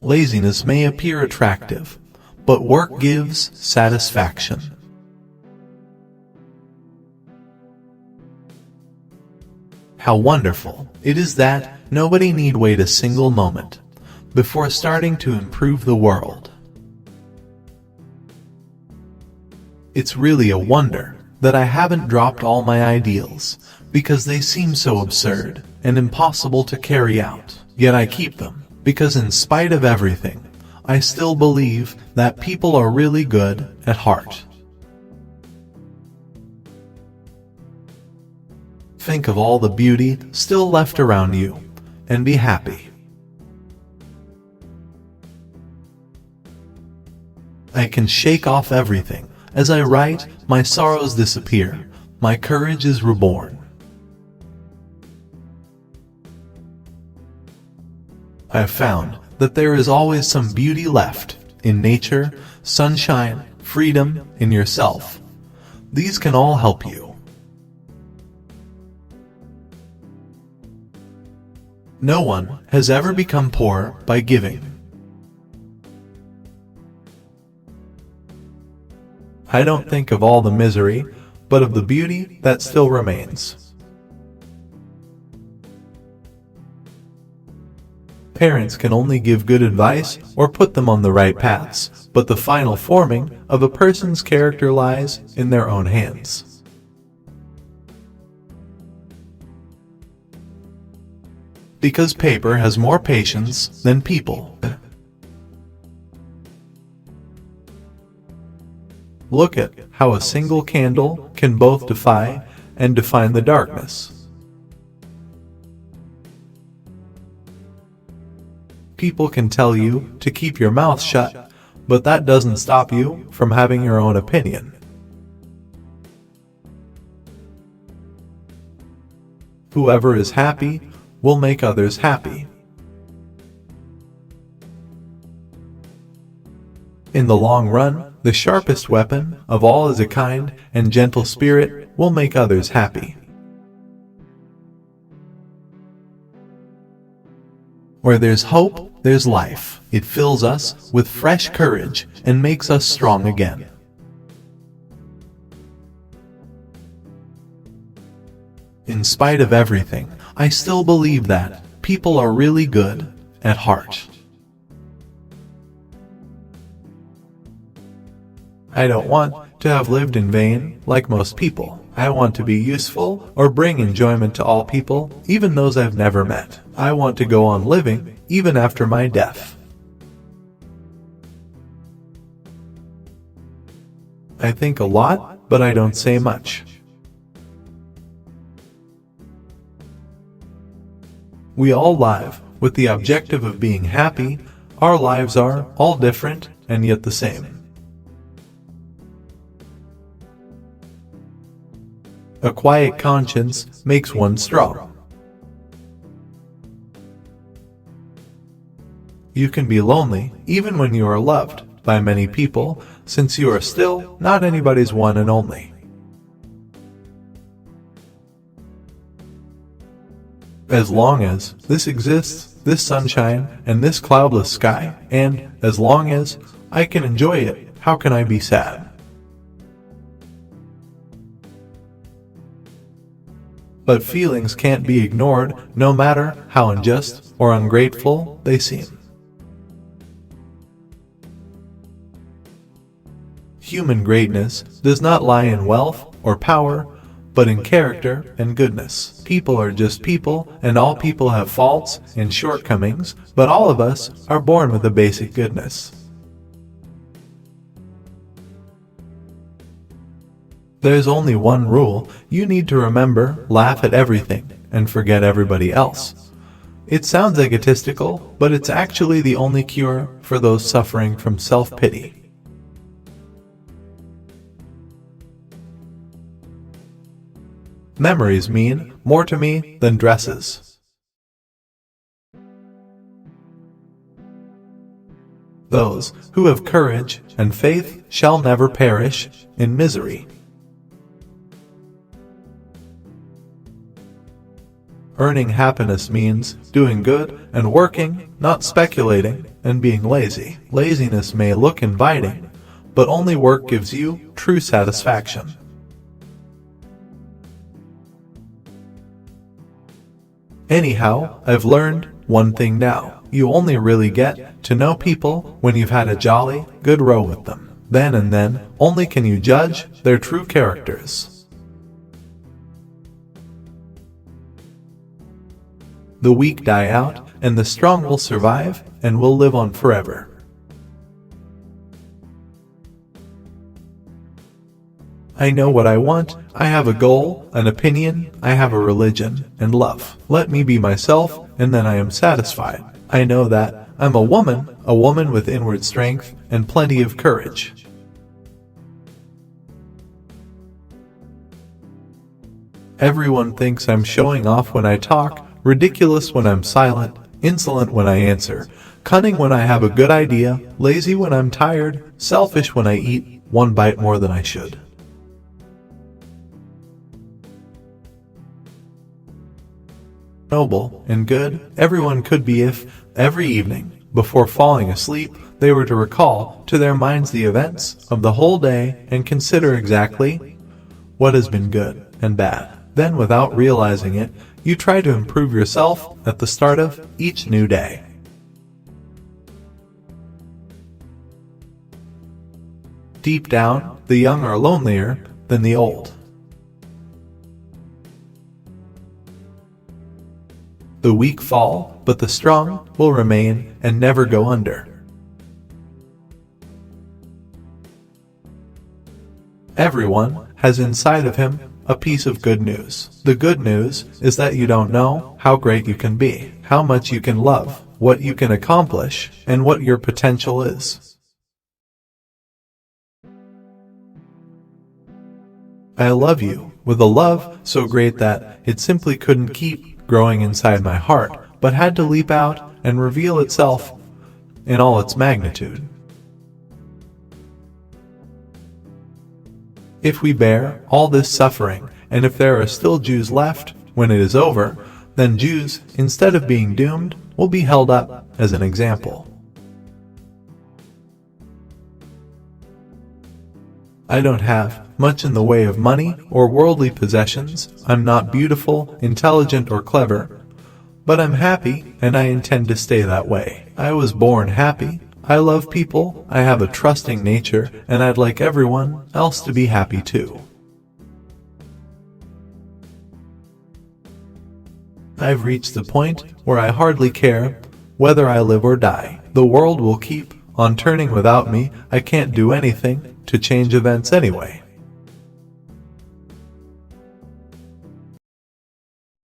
Laziness may appear attractive, but work gives satisfaction. How wonderful it is that nobody need wait a single moment before starting to improve the world. It's really a wonder that I haven't dropped all my ideals, because they seem so absurd and impossible to carry out. Yet I keep them, because in spite of everything, I still believe that people are really good at heart. Think of all the beauty still left around you, and be happy. I can shake off everything. As I write, my sorrows disappear, my courage is reborn. I have found that there is always some beauty left in nature, sunshine, freedom, in yourself. These can all help you. No one has ever become poor by giving. I don't think of all the misery, but of the beauty that still remains. Parents can only give good advice or put them on the right paths, but the final forming of a person's character lies in their own hands. Because paper has more patience than people. Look at how a single candle can both defy and define the darkness. People can tell you to keep your mouth shut, but that doesn't stop you from having your own opinion. Whoever is happy will make others happy. In the long run, the sharpest weapon of all is a kind and gentle spirit will make others happy. Where there's hope, there's life. It fills us with fresh courage and makes us strong again. In spite of everything, I still believe that people are really good at heart. I don't want to have lived in vain like most people. I want to be useful or bring enjoyment to all people, even those I've never met. I want to go on living even after my death. I think a lot, but I don't say much. We all live with the objective of being happy. Our lives are all different and yet the same. A quiet conscience makes one strong. You can be lonely even when you are loved by many people, since you are still not anybody's one and only. As long as this exists, this sunshine and this cloudless sky, and as long as I can enjoy it, how can I be sad? But feelings can't be ignored, no matter how unjust or ungrateful they seem. Human greatness does not lie in wealth or power, but in character and goodness. People are just people, and all people have faults and shortcomings, but all of us are born with a basic goodness. There's only one rule you need to remember: laugh at everything and forget everybody else. It sounds egotistical, but it's actually the only cure for those suffering from self-pity. Memories mean more to me than dresses. Those who have courage and faith shall never perish in misery. Earning happiness means doing good and working, not speculating and being lazy. Laziness may look inviting, but only work gives you true satisfaction. Anyhow, I've learned one thing now. You only really get to know people when you've had a jolly good row with them. Then and then only can you judge their true characters. The weak die out, and the strong will survive and will live on forever. I know what I want. I have a goal, an opinion, I have a religion, and love. Let me be myself, and then I am satisfied. I know that I'm a woman with inward strength and plenty of courage. Everyone thinks I'm showing off when I talk, ridiculous when I'm silent, insolent when I answer, cunning when I have a good idea, lazy when I'm tired, selfish when I eat one bite more than I should. Noble and good everyone could be if, every evening, before falling asleep, they were to recall to their minds the events of the whole day and consider exactly what has been good and bad. Then, without realizing it, you try to improve yourself at the start of each new day. Deep down, the young are lonelier than the old. The weak fall, but the strong will remain and never go under. Everyone has inside of him a piece of good news. The good news is that you don't know how great you can be, how much you can love, what you can accomplish, and what your potential is. I love you with a love so great that it simply couldn't keep growing inside my heart, but had to leap out and reveal itself in all its magnitude. If we bear all this suffering, and if there are still Jews left when it is over, then Jews, instead of being doomed, will be held up as an example. I don't have much in the way of money or worldly possessions. I'm not beautiful, intelligent, or clever, but I'm happy, and I intend to stay that way. I was born happy. I love people, I have a trusting nature, and I'd like everyone else to be happy too. I've reached the point where I hardly care whether I live or die. The world will keep on turning without me. I can't do anything to change events anyway.